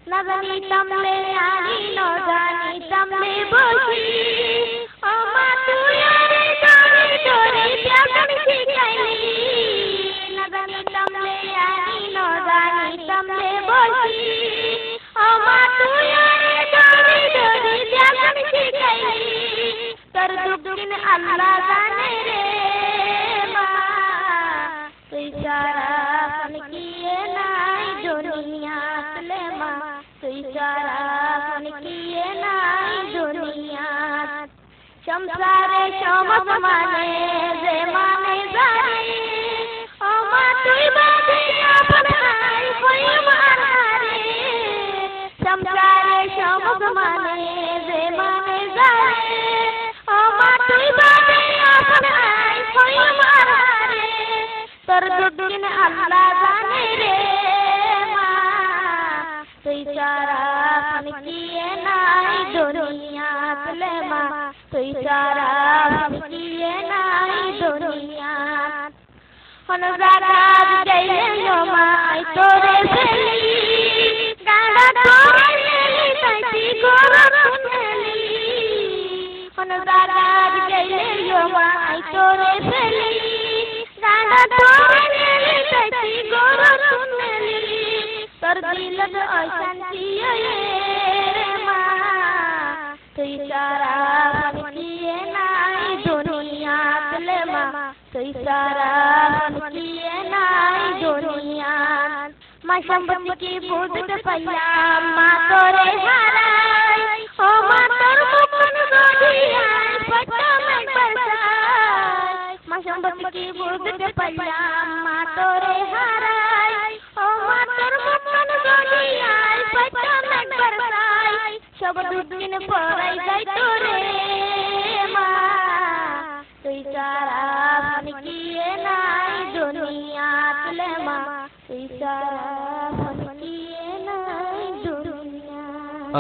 না জানিতাম লে আনি ন জানিতাম লে বসি ও মা তুই আরে ডরি ডরি ব্যাকরণ শিখাইলি না জানিতাম লে আনি ন জানিতাম লে বসি ও মা তুই আরে ডরি ডরি ব্যাকরণ শিখাইলি তোর দুঃখিন আল্লাহ জানে রে মা তুই ছাড়া কোন কিয়ে নাই দুনিয়াত লে মা তুই ছাড়া কোন কিয়ে নাই দুনিয়াত সংসারে সমত মানে যে মানে জানে ও মা তুই বাদে আপন নাই কই আমার হারে সংসারে সমত মানে যে মানে জানে ও মা তুই বাদে আপন নাই কই আমার হারে তোর দুঃখিন আল্লাহ জানে রে মা তুই ছাড়া কোন কিয়ে নাই দুনিয়াত লে মা তুই ছাড়া কোন কিয়ে নাই দুনিয়াত কোন জাগাত গেলে মা তোরে ফেলি গাড়া তোরে ফেলি তাইতি গরম শুনেলি কোন জাগাত গেলে মা তোরে ফেলি গাড়া তোরে ফেলি তাইতি গরম শুনেলি তোর দিলত অশান্তি রে মা তুই ছাড়া কোন কিয়ে নাই দুনিয়াত লে মা তুই ছাড়া কোন কিয়ে নাই দুনিয়াত মা সম্পত্তি কি বুঝতে পাইলাম মা তোরে হারাই ও মা তোর মুখন গড়িয়াই পটম একবার চাই মা সম্পত্তি কি বুঝতে পাইলাম মা তোরে হারাই ও মা তোর মুখন গড়িয়াই পটম একবার চাই সব দুদিন পরাই যাই তোরে মা তুই ছাড়া কোন কিয়ে নাই দুনিয়াত লে মা তুই ছাড়া কোন কিয়ে নাই দুনিয়াত।